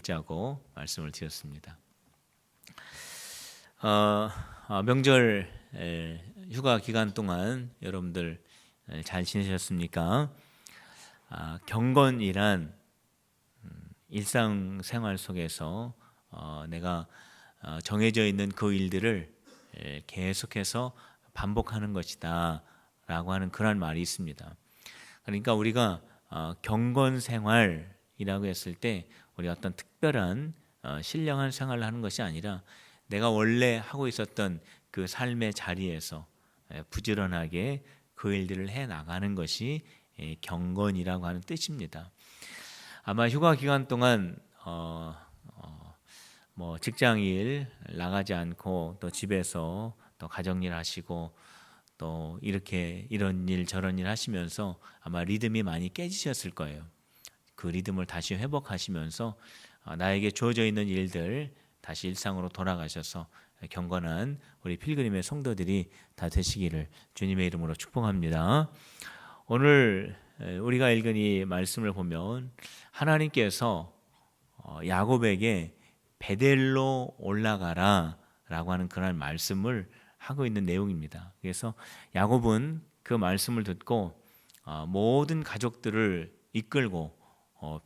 읽자고 말씀을 드렸습니다. 명절 휴가 기간 동안 여러분들 잘 지내셨습니까? 경건이란 일상생활 속에서 내가 정해져 있는 그 일들을 계속해서 반복하는 것이다 라고 하는 그런 말이 있습니다. 그러니까 우리가 경건생활이라고 했을 때 우리가 어떤 특별한 신령한 생활을 하는 것이 아니라 내가 원래 하고 있었던 그 삶의 자리에서 부지런하게 그 일들을 해나가는 것이 경건이라고 하는 뜻입니다. 아마 휴가 기간 동안 뭐 직장일 나가지 않고 또 집에서 또 가정일 하시고 또 이렇게 이런 일 저런 일 하시면서 아마 리듬이 많이 깨지셨을 거예요. 그 리듬을 다시 회복하시면서 나에게 주어져 있는 일들 다시 일상으로 돌아가셔서 경건한 우리 필그림의 성도들이 다 되시기를 주님의 이름으로 축복합니다. 오늘 우리가 읽은 이 말씀을 보면 하나님께서 야곱에게 베델로 올라가라 라고 하는 그런 말씀을 하고 있는 내용입니다. 그래서 야곱은 그 말씀을 듣고 모든 가족들을 이끌고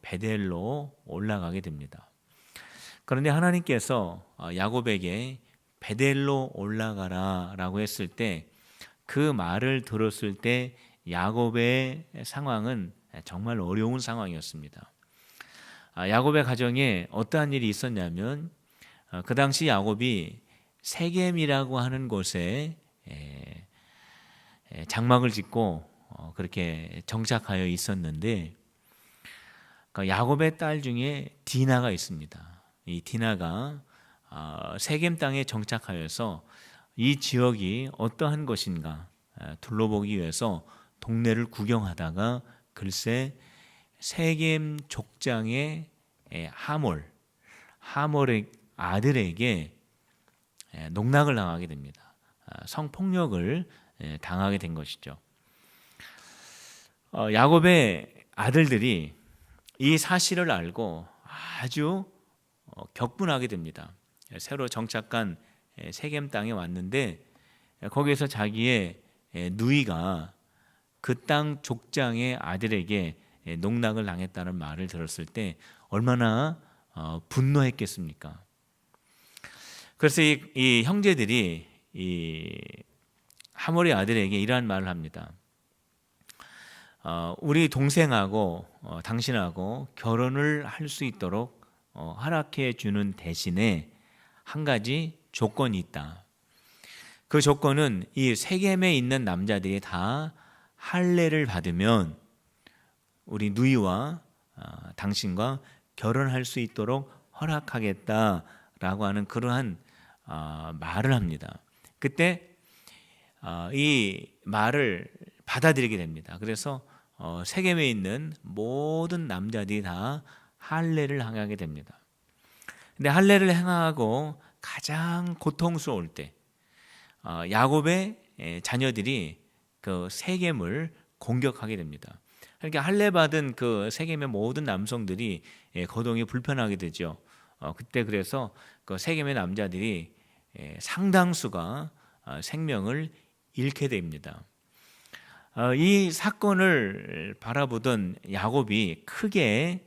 베델로 올라가게 됩니다. 그런데 하나님께서 야곱에게 베델로 올라가라 라고 했을 때 그 말을 들었을 때 야곱의 상황은 정말 어려운 상황이었습니다. 야곱의 가정에 어떠한 일이 있었냐면 그 당시 야곱이 세겜이라고 하는 곳에 장막을 짓고 그렇게 정착하여 있었는데 야곱의 딸 중에 디나가 있습니다. 이 디나가 세겜 땅에 정착하여서 이 지역이 어떠한 것인가 둘러보기 위해서 동네를 구경하다가 글쎄 세겜 족장의 하몰의 아들에게 농락을 당하게 됩니다. 성폭력을 당하게 된 것이죠. 야곱의 아들들이 이 사실을 알고 아주 격분하게 됩니다. 새로 정착한 세겜 땅에 왔는데 거기에서 자기의 누이가 그 땅 족장의 아들에게 농락을 당했다는 말을 들었을 때 얼마나 분노했겠습니까? 그래서 이 형제들이 이 하몰의 아들에게 이러한 말을 합니다. 우리 동생하고 당신하고 결혼을 할 수 있도록 허락해 주는 대신에 한 가지 조건이 있다. 그 조건은 이 세겜에 있는 남자들이 다 할례를 받으면 우리 누이와 당신과 결혼할 수 있도록 허락하겠다라고 하는 그러한 말을 합니다. 그때 이 말을 받아들이게 됩니다. 그래서 세겜에 있는 모든 남자들이 다 할례를 행하게 됩니다. 근데 할례를 행하고 가장 고통스러울 때 야곱의 자녀들이 그 세겜을 공격하게 됩니다. 그러니까 할례 받은 그 세겜의 모든 남성들이 거동이 불편하게 되죠. 그때 그래서 그 세겜의 남자들이 상당수가 생명을 잃게 됩니다. 이 사건을 바라보던 야곱이 크게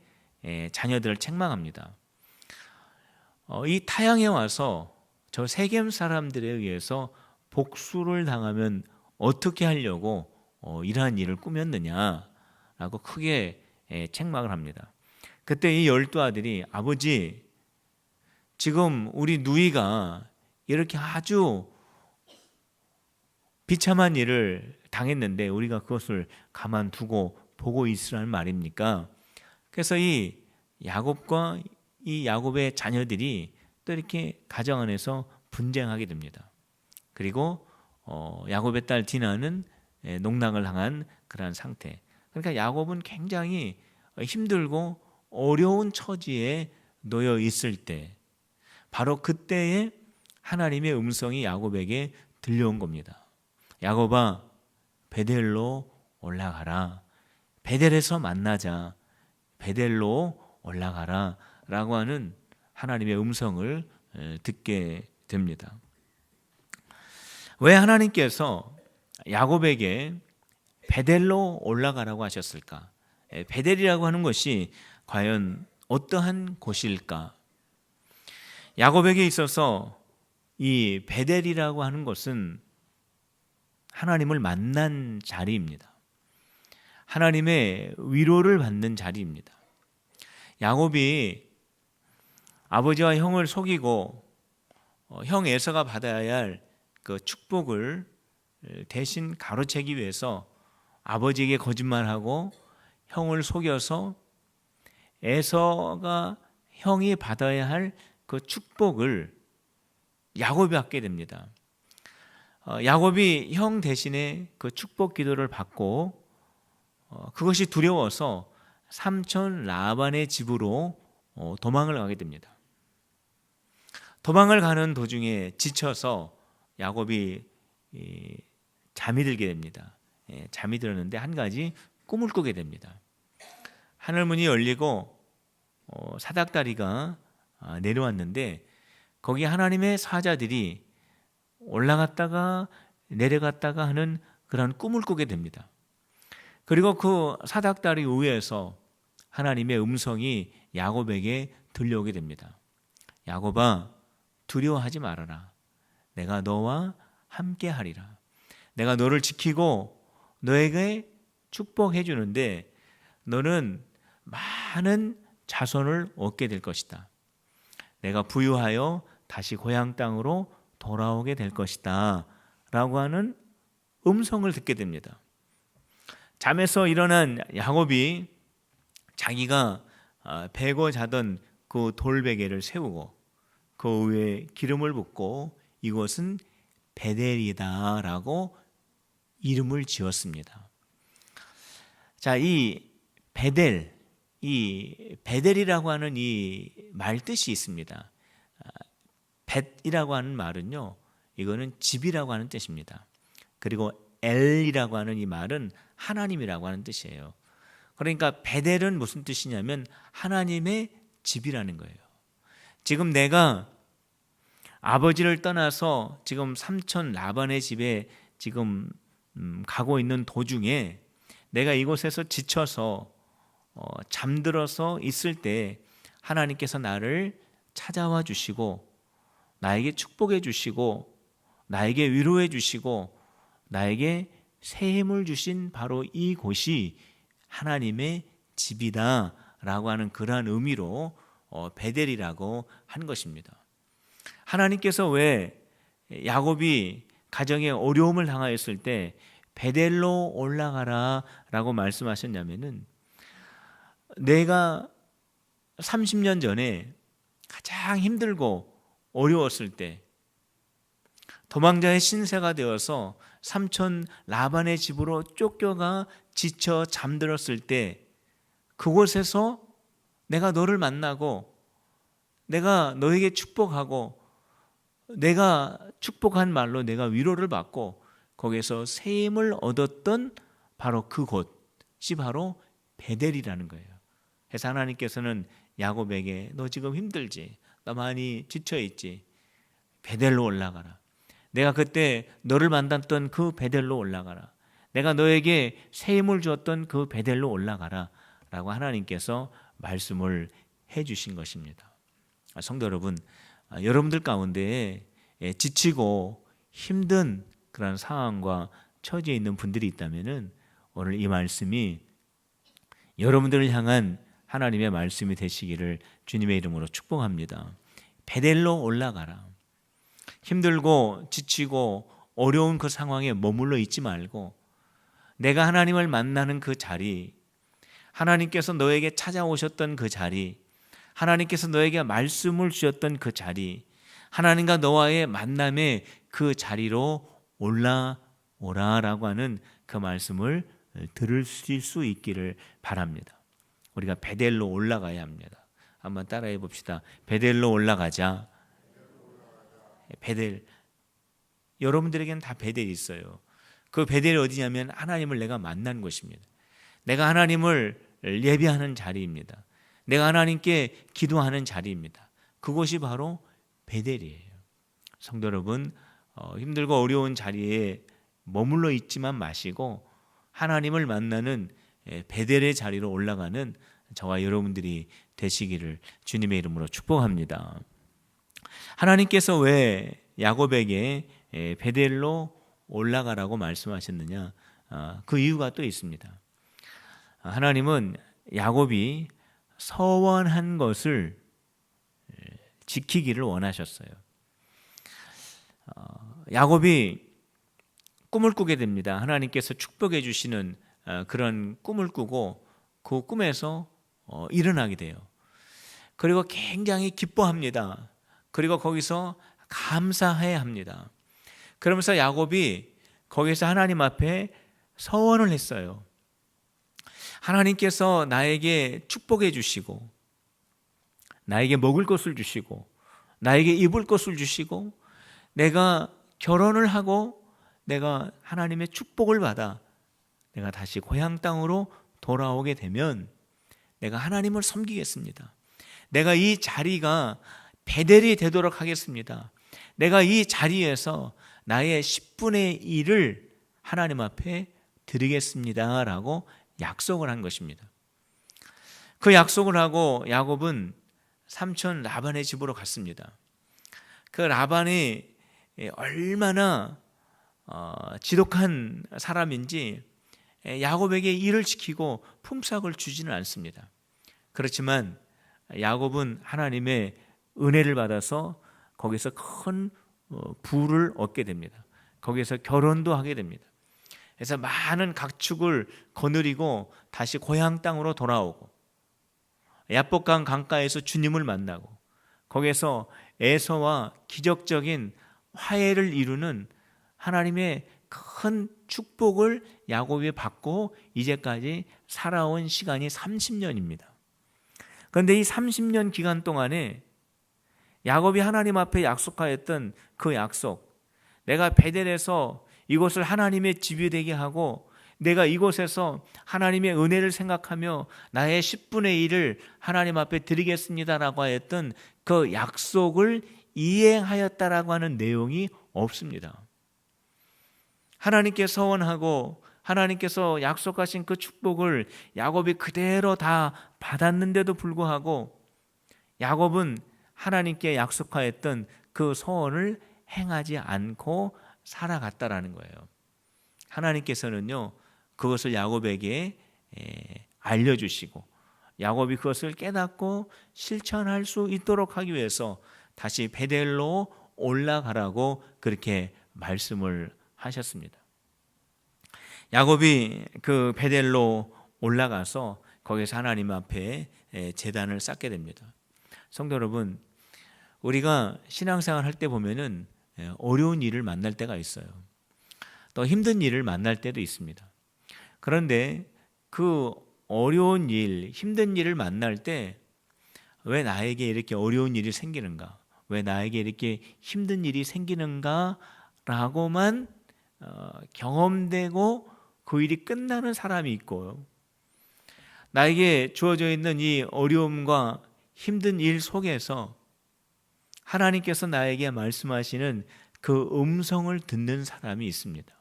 자녀들을 책망합니다. 이 타향에 와서 저 세겜 사람들에 의해서 복수를 당하면 어떻게 하려고 이러한 일을 꾸몄느냐라고 크게 책망을 합니다. 그때 이 12아들이 아버지, 지금 우리 누이가 이렇게 아주 비참한 일을 당했는데 우리가 그것을 가만두고 보고 있으라는 말입니까? 그래서 이 야곱과 이 야곱의 자녀들이 또 이렇게 가정 안에서 분쟁하게 됩니다. 그리고 야곱의 딸 디나는 농락을 당한 그러한 상태. 그러니까 야곱은 굉장히 힘들고 어려운 처지에 놓여 있을 때 바로 그때에 하나님의 음성이 야곱에게 들려온 겁니다. 야곱아, 베델로 올라가라. 베델에서 만나자. 베델로 올라가라 라고 하는 하나님의 음성을 듣게 됩니다. 왜 하나님께서 야곱에게 베델로 올라가라고 하셨을까? 베델이라고 하는 것이 과연 어떠한 곳일까? 야곱에게 있어서 이 베델이라고 하는 것은 하나님을 만난 자리입니다. 하나님의 위로를 받는 자리입니다. 야곱이 아버지와 형을 속이고 형 에서가 받아야 할 그 축복을 대신 가로채기 위해서 아버지에게 거짓말하고 형을 속여서 에서가 형이 받아야 할 그 축복을 야곱이 받게 됩니다. 야곱이 형 대신에 그 축복 기도를 받고 그것이 두려워서 삼촌 라반의 집으로 도망을 가게 됩니다. 도망을 가는 도중에 지쳐서 야곱이 잠이 들게 됩니다. 잠이 들었는데 한 가지 꿈을 꾸게 됩니다. 하늘문이 열리고 사닥다리가 내려왔는데 거기 하나님의 사자들이 올라갔다가 내려갔다가 하는 그런 꿈을 꾸게 됩니다. 그리고 그 사닥다리 위에서 하나님의 음성이 야곱에게 들려오게 됩니다. 야곱아, 두려워하지 말아라. 내가 너와 함께 하리라. 내가 너를 지키고 너에게 축복해 주는데 너는 많은 자손을 얻게 될 것이다. 내가 부유하여 다시 고향 땅으로 돌아오게 될 것이다 라고 하는 음성을 듣게 됩니다. 잠에서 일어난 야곱이 자기가 베고 자던 그 돌베개를 세우고 그 위에 기름을 붓고 이곳은 베델이다 라고 이름을 지었습니다. 자, 이 베델이라고 하는 이 말 뜻이 있습니다. 벳이라고 하는 말은요, 이거는 집이라고 하는 뜻입니다. 그리고 엘이라고 하는 이 말은 하나님이라고 하는 뜻이에요. 그러니까 베델은 무슨 뜻이냐면 하나님의 집이라는 거예요. 지금 내가 아버지를 떠나서 지금 삼촌 라반의 집에 지금 가고 있는 도중에 내가 이곳에서 지쳐서 잠들어서 있을 때 하나님께서 나를 찾아와 주시고 나에게 축복해 주시고 나에게 위로해 주시고 나에게 새 힘을 주신 바로 이곳이 하나님의 집이다 라고 하는 그러한 의미로 베델이라고 한 것입니다. 하나님께서 왜 야곱이 가정에 어려움을 당하였을 때 베델로 올라가라 라고 말씀하셨냐면은 내가 30년 전에 가장 힘들고 어려웠을 때 도망자의 신세가 되어서 삼촌 라반의 집으로 쫓겨가 지쳐 잠들었을 때 그곳에서 내가 너를 만나고 내가 너에게 축복하고 내가 축복한 말로 내가 위로를 받고 거기에서 새 힘을 얻었던 바로 그곳이 바로 베델이라는 거예요. 그래서 하나님께서는 야곱에게 너 지금 힘들지? 너 많이 지쳐있지? 베델로 올라가라. 내가 그때 너를 만났던 그 베델로 올라가라. 내가 너에게 새 힘을 주었던 그 베델로 올라가라 라고 하나님께서 말씀을 해주신 것입니다. 성도 여러분, 여러분들 가운데 지치고 힘든 그런 상황과 처지에 있는 분들이 있다면 오늘 이 말씀이 여러분들을 향한 하나님의 말씀이 되시기를 주님의 이름으로 축복합니다. 베델로 올라가라. 힘들고 지치고 어려운 그 상황에 머물러 있지 말고 내가 하나님을 만나는 그 자리, 하나님께서 너에게 찾아오셨던 그 자리, 하나님께서 너에게 말씀을 주셨던 그 자리, 하나님과 너와의 만남의 그 자리로 올라오라라고 하는 그 말씀을 들으실 수 있기를 바랍니다. 우리가 베델로 올라가야 합니다. 한번 따라해 봅시다. 베델로 올라가자. 베델, 여러분들에게는 다 베델이 있어요. 그 베델이 어디냐면 하나님을 내가 만난 곳입니다. 내가 하나님을 예배하는 자리입니다. 내가 하나님께 기도하는 자리입니다. 그곳이 바로 베델이에요. 성도 여러분, 힘들고 어려운 자리에 머물러 있지만 마시고 하나님을 만나는 베델의 자리로 올라가는 저와 여러분들이 되시기를 주님의 이름으로 축복합니다. 하나님께서 왜 야곱에게 베델로 올라가라고 말씀하셨느냐? 그 이유가 또 있습니다. 하나님은 야곱이 서원한 것을 지키기를 원하셨어요. 야곱이 꿈을 꾸게 됩니다. 하나님께서 축복해 주시는 그런 꿈을 꾸고 그 꿈에서 일어나게 돼요. 그리고 굉장히 기뻐합니다. 그리고 거기서 감사해야 합니다. 그러면서 야곱이 거기서 하나님 앞에 서원을 했어요. 하나님께서 나에게 축복해 주시고 나에게 먹을 것을 주시고 나에게 입을 것을 주시고 내가 결혼을 하고 내가 하나님의 축복을 받아 내가 다시 고향 땅으로 돌아오게 되면 내가 하나님을 섬기겠습니다. 내가 이 자리가 베델이 되도록 하겠습니다. 내가 이 자리에서 나의 10분의 1을 하나님 앞에 드리겠습니다 라고 약속을 한 것입니다. 그 약속을 하고 야곱은 삼촌 라반의 집으로 갔습니다. 그 라반이 얼마나 지독한 사람인지 야곱에게 일을 시키고 품삯을 주지는 않습니다. 그렇지만 야곱은 하나님의 은혜를 받아서 거기서 큰 부를 얻게 됩니다. 거기서 결혼도 하게 됩니다. 그래서 많은 가축을 거느리고 다시 고향 땅으로 돌아오고 야복강 강가에서 주님을 만나고 거기서 에서와 기적적인 화해를 이루는 하나님의 큰 축복을 야곱이 받고 이제까지 살아온 시간이 30년입니다. 그런데 이 30년 기간 동안에 야곱이 하나님 앞에 약속하였던 그 약속, 내가 베델에서 이곳을 하나님의 집이 되게 하고 내가 이곳에서 하나님의 은혜를 생각하며 나의 10분의 1을 하나님 앞에 드리겠습니다라고 하였던 그 약속을 이행하였다라고 하는 내용이 없습니다. 하나님께 서원하고 하나님께서 약속하신 그 축복을 야곱이 그대로 다 받았는데도 불구하고 야곱은 하나님께 약속하였던 그 서원을 행하지 않고 살아갔다라는 거예요. 하나님께서는요 그것을 야곱에게 알려주시고 야곱이 그것을 깨닫고 실천할 수 있도록 하기 위해서 다시 베델로 올라가라고 그렇게 말씀을 하셨습니다. 야곱이 그 베델로 올라가서 거기서 하나님 앞에 제단을 쌓게 됩니다. 성도 여러분, 우리가 신앙생활 할 때 보면은 어려운 일을 만날 때가 있어요. 또 힘든 일을 만날 때도 있습니다. 그런데 그 어려운 일, 힘든 일을 만날 때 왜 나에게 이렇게 어려운 일이 생기는가? 왜 나에게 이렇게 힘든 일이 생기는가? 라고만 경험되고 그 일이 끝나는 사람이 있고 나에게 주어져 있는 이 어려움과 힘든 일 속에서 하나님께서 나에게 말씀하시는 그 음성을 듣는 사람이 있습니다.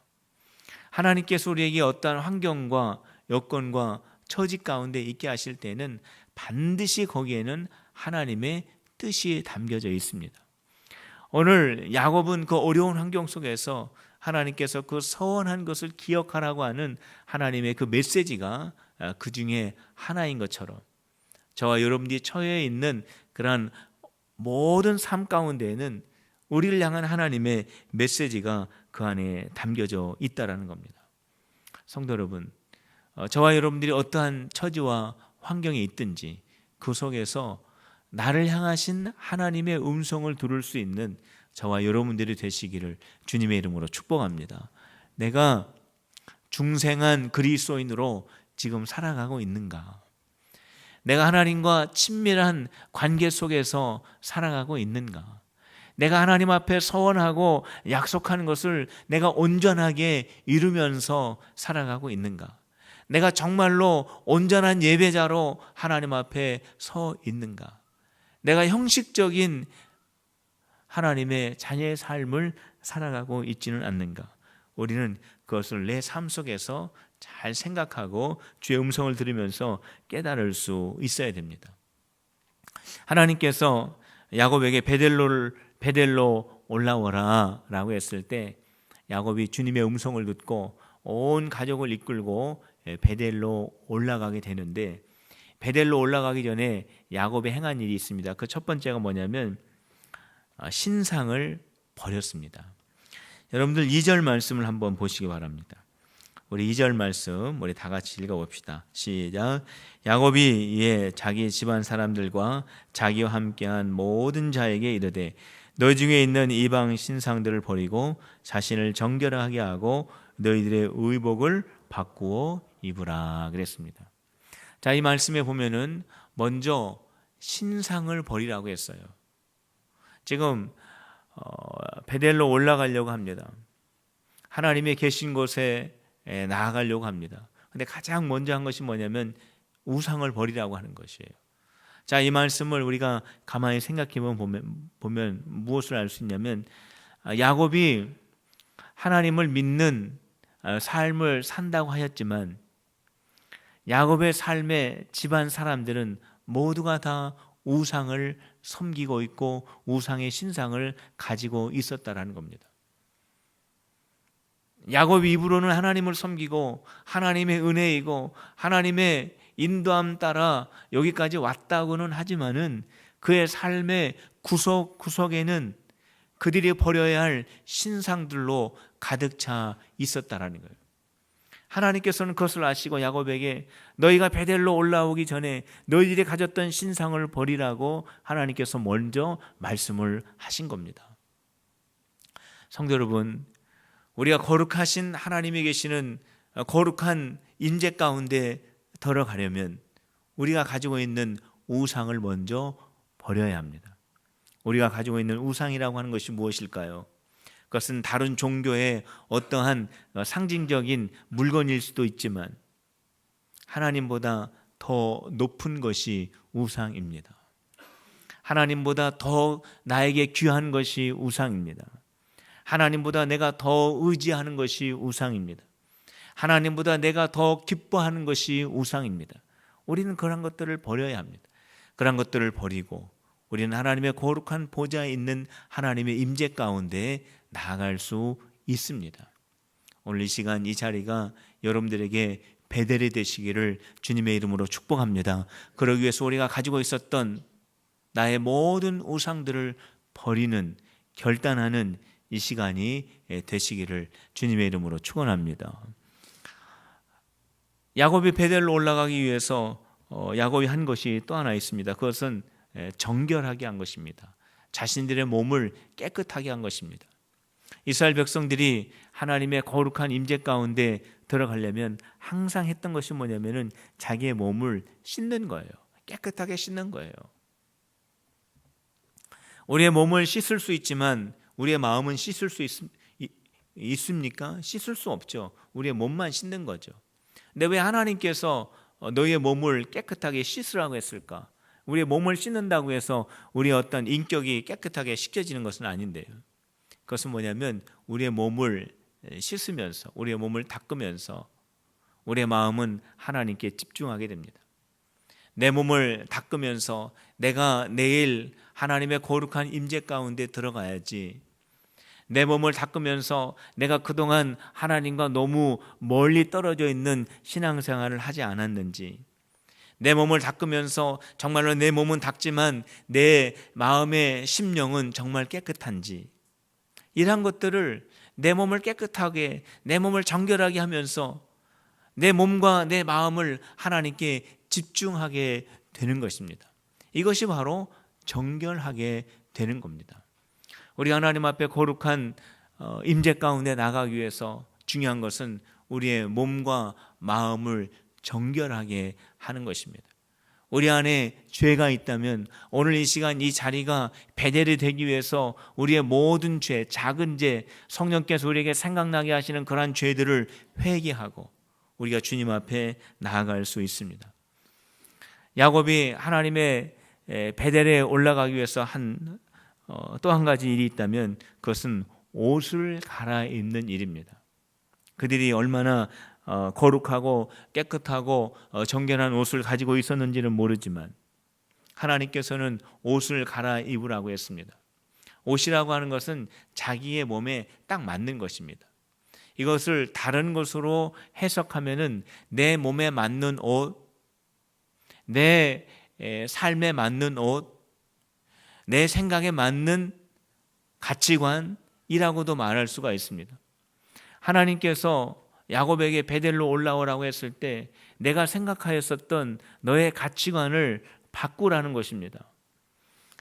하나님께서 우리에게 어떠한 환경과 여건과 처지 가운데 있게 하실 때는 반드시 거기에는 하나님의 뜻이 담겨져 있습니다. 오늘 야곱은 그 어려운 환경 속에서 하나님께서 그 서원한 것을 기억하라고 하는 하나님의 그 메시지가 그 중에 하나인 것처럼 저와 여러분들이 처해 있는 그러한 모든 삶 가운데에는 우리를 향한 하나님의 메시지가 그 안에 담겨져 있다라는 겁니다. 성도 여러분, 저와 여러분들이 어떠한 처지와 환경에 있든지 그 속에서 나를 향하신 하나님의 음성을 들을 수 있는 저와 여러분들이 되시기를 주님의 이름으로 축복합니다. 내가 중생한 그리스도인으로 지금 살아가고 있는가? 내가 하나님과 친밀한 관계 속에서 살아가고 있는가? 내가 하나님 앞에 서원하고 약속하는 것을 내가 온전하게 이루면서 살아가고 있는가? 내가 정말로 온전한 예배자로 하나님 앞에 서 있는가? 내가 형식적인 하나님의 자녀의 삶을 살아가고 있지는 않는가? 우리는 그것을 내 삶 속에서 잘 생각하고 주의 음성을 들으면서 깨달을 수 있어야 됩니다. 하나님께서 야곱에게 베델로 올라오라 라고 했을 때 야곱이 주님의 음성을 듣고 온 가족을 이끌고 베델로 올라가게 되는데, 베델로 올라가기 전에 야곱이 행한 일이 있습니다. 그 첫 번째가 뭐냐면 신상을 버렸습니다. 여러분들 2절 말씀을 한번 보시기 바랍니다. 우리 2절 말씀 우리 다 같이 읽어봅시다. 시작. 야곱이 이에 자기 집안 사람들과 자기와 함께한 모든 자에게 이르되 너희 중에 있는 이방 신상들을 버리고 자신을 정결하게 하고 너희들의 의복을 바꾸어 입으라 그랬습니다. 자, 이 말씀에 보면은 먼저 신상을 버리라고 했어요. 지금 베델로 올라가려고 합니다. 하나님의 계신 곳에 나아가려고 합니다. 근데 가장 먼저 한 것이 뭐냐면 우상을 버리라고 하는 것이에요. 자, 이 말씀을 우리가 가만히 생각해 보면 무엇을 알 수 있냐면 야곱이 하나님을 믿는 삶을 산다고 하였지만 야곱의 삶의 집안 사람들은 모두가 다 우상을 섬기고 있고 우상의 신상을 가지고 있었다라는 겁니다. 야곱 입으로는 하나님을 섬기고 하나님의 은혜이고 하나님의 인도함 따라 여기까지 왔다고는 하지만은 그의 삶의 구석구석에는 그들이 버려야 할 신상들로 가득 차 있었다라는 거예요. 하나님께서는 그것을 아시고 야곱에게 너희가 베델로 올라오기 전에 너희들이 가졌던 신상을 버리라고 하나님께서 먼저 말씀을 하신 겁니다. 성도 여러분, 우리가 거룩하신 하나님이 계시는 거룩한 임재 가운데 들어가려면 우리가 가지고 있는 우상을 먼저 버려야 합니다. 우리가 가지고 있는 우상이라고 하는 것이 무엇일까요? 그것은 다른 종교의 어떠한 상징적인 물건일 수도 있지만 하나님보다 더 높은 것이 우상입니다. 하나님보다 더 나에게 귀한 것이 우상입니다. 하나님보다 내가 더 의지하는 것이 우상입니다. 하나님보다 내가 더 기뻐하는 것이 우상입니다. 우리는 그런 것들을 버려야 합니다. 그런 것들을 버리고 우리는 하나님의 거룩한 보좌에 있는 하나님의 임재 가운데 나아갈 수 있습니다. 오늘 이 시간 이 자리가 여러분들에게 베델이 되시기를 주님의 이름으로 축복합니다. 그러기 위해서 우리가 가지고 있었던 나의 모든 우상들을 버리는, 결단하는 이 시간이 되시기를 주님의 이름으로 축원합니다. 야곱이 베델로 올라가기 위해서 야곱이 한 것이 또 하나 있습니다. 그것은 정결하게 한 것입니다. 자신들의 몸을 깨끗하게 한 것입니다. 이스라엘 백성들이 하나님의 거룩한 임재 가운데 들어가려면 항상 했던 것이 뭐냐면은 자기의 몸을 씻는 거예요. 깨끗하게 씻는 거예요. 우리의 몸을 씻을 수 있지만 우리의 마음은 씻을 수 있습니까? 씻을 수 없죠. 우리의 몸만 씻는 거죠. 근데 왜 하나님께서 너희의 몸을 깨끗하게 씻으라고 했을까? 우리의 몸을 씻는다고 해서 우리의 어떤 인격이 깨끗하게 씻겨지는 것은 아닌데요. 그것은 뭐냐면 우리의 몸을 씻으면서 우리의 몸을 닦으면서 우리의 마음은 하나님께 집중하게 됩니다. 내 몸을 닦으면서 내가 내일 하나님의 거룩한 임재 가운데 들어가야지, 내 몸을 닦으면서 내가 그동안 하나님과 너무 멀리 떨어져 있는 신앙생활을 하지 않았는지, 내 몸을 닦으면서 정말로 내 몸은 닦지만 내 마음의 심령은 정말 깨끗한지, 이러한 것들을 내 몸을 깨끗하게, 내 몸을 정결하게 하면서 내 몸과 내 마음을 하나님께 집중하게 되는 것입니다. 이것이 바로 정결하게 되는 겁니다. 우리 하나님 앞에 거룩한 임재 가운데 나가기 위해서 중요한 것은 우리의 몸과 마음을 정결하게 하는 것입니다. 우리 안에 죄가 있다면 오늘 이 시간 이 자리가 베델이 되기 위해서 우리의 모든 죄, 작은 죄, 성령께서 우리에게 생각나게 하시는 그러한 죄들을 회개하고 우리가 주님 앞에 나아갈 수 있습니다. 야곱이 하나님의 베델에 올라가기 위해서 또 한 가지 일이 있다면 그것은 옷을 갈아입는 일입니다. 그들이 얼마나 거룩하고 깨끗하고 정결한 옷을 가지고 있었는지는 모르지만 하나님께서는 옷을 갈아입으라고 했습니다. 옷이라고 하는 것은 자기의 몸에 딱 맞는 것입니다. 이것을 다른 것으로 해석하면은 내 몸에 맞는 옷, 내 삶에 맞는 옷, 내 생각에 맞는 가치관이라고도 말할 수가 있습니다. 하나님께서 야곱에게 베델로 올라오라고 했을 때 내가 생각하였었던 너의 가치관을 바꾸라는 것입니다.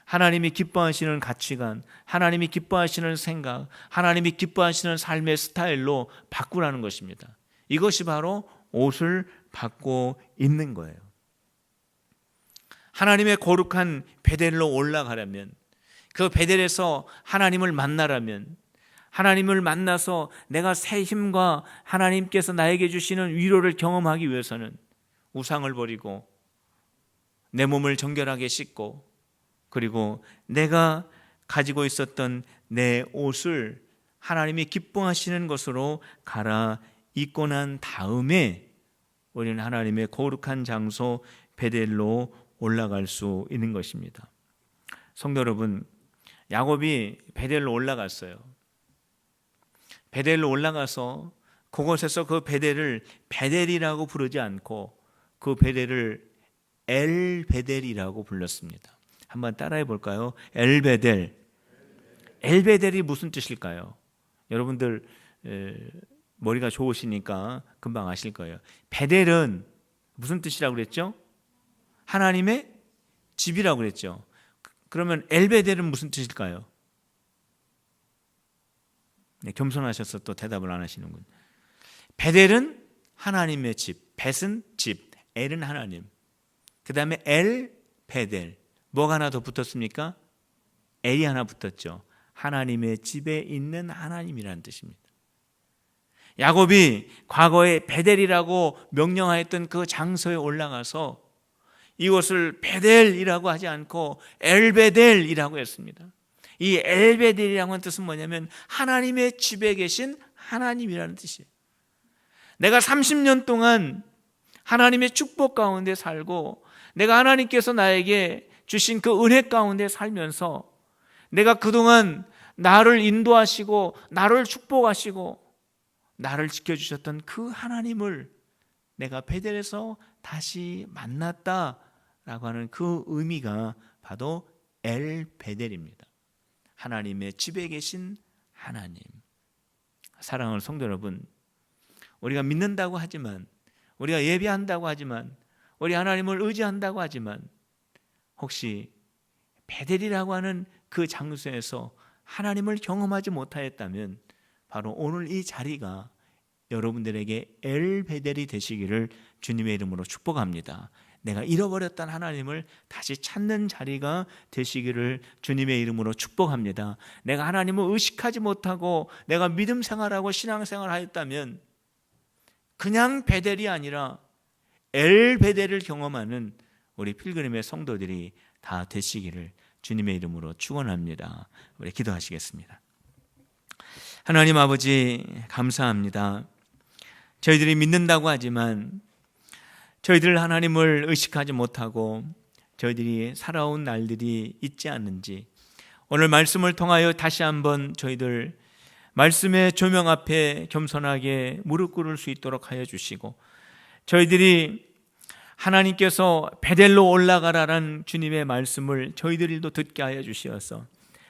하나님이 기뻐하시는 가치관, 하나님이 기뻐하시는 생각, 하나님이 기뻐하시는 삶의 스타일로 바꾸라는 것입니다. 이것이 바로 옷을 바꿔 입는 거예요. 하나님의 거룩한 베델로 올라가려면, 그 베델에서 하나님을 만나라면, 하나님을 만나서 내가 새 힘과 하나님께서 나에게 주시는 위로를 경험하기 위해서는 우상을 버리고 내 몸을 정결하게 씻고, 그리고 내가 가지고 있었던 내 옷을 하나님이 기뻐하시는 것으로 갈아입고 난 다음에 우리는 하나님의 거룩한 장소 베델로 올라갈 수 있는 것입니다. 성도 여러분, 야곱이 베델로 올라갔어요. 베델로 올라가서 그곳에서 그 베델을 베델이라고 부르지 않고 그 베델을 엘베델이라고 불렀습니다. 한번 따라해 볼까요? 엘베델. 엘베델이 무슨 뜻일까요? 여러분들 머리가 좋으시니까 금방 아실 거예요. 베델은 무슨 뜻이라고 그랬죠? 하나님의 집이라고 그랬죠. 그러면 엘베델은 무슨 뜻일까요? 네, 겸손하셔서 또 대답을 안 하시는군. 베델은 하나님의 집, 벳은 집, 엘은 하나님. 그 다음에 엘베델, 뭐가 하나 더 붙었습니까? 엘이 하나 붙었죠. 하나님의 집에 있는 하나님이라는 뜻입니다. 야곱이 과거에 베델이라고 명령하였던 그 장소에 올라가서 이것을 베델이라고 하지 않고 엘베델이라고 했습니다. 이 엘베델이라고 하는 뜻은 뭐냐면 하나님의 집에 계신 하나님이라는 뜻이에요. 내가 30년 동안 하나님의 축복 가운데 살고 내가 하나님께서 나에게 주신 그 은혜 가운데 살면서 내가 그동안 나를 인도하시고 나를 축복하시고 나를 지켜주셨던 그 하나님을 내가 베델에서 다시 만났다라고 하는 그 의미가 바로 엘베델입니다. 하나님의 집에 계신 하나님. 사랑하는 성도 여러분, 우리가 믿는다고 하지만, 우리가 예배한다고 하지만, 우리 하나님을 의지한다고 하지만 혹시 베델이라고 하는 그 장소에서 하나님을 경험하지 못하였다면 바로 오늘 이 자리가 여러분들에게 엘베델이 되시기를 주님의 이름으로 축복합니다. 내가 잃어버렸던 하나님을 다시 찾는 자리가 되시기를 주님의 이름으로 축복합니다. 내가 하나님을 의식하지 못하고 내가 믿음 생활하고 신앙생활을 하였다면 그냥 베델이 아니라 엘베델을 경험하는 우리 필그림의 성도들이 다 되시기를 주님의 이름으로 축원합니다. 우리 기도하시겠습니다. 하나님 아버지 감사합니다. 저희들이 믿는다고 하지만 저희들 하나님을 의식하지 못하고 저희들이 살아온 날들이 있지 않는지 오늘 말씀을 통하여 다시 한번 저희들 말씀의 조명 앞에 겸손하게 무릎 꿇을 수 있도록 하여 주시고 저희들이 하나님께서 베델로 올라가라는 주님의 말씀을 저희들도 듣게 하여 주시어서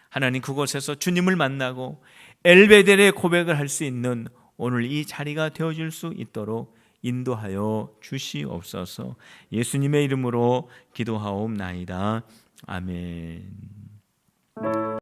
하나님 그곳에서 주님을 만나고 엘베델의 고백을 할 수 있는 오늘 이 자리가 되어줄 수 있도록 인도하여 주시옵소서. 예수님의 이름으로 기도하옵나이다. 아멘.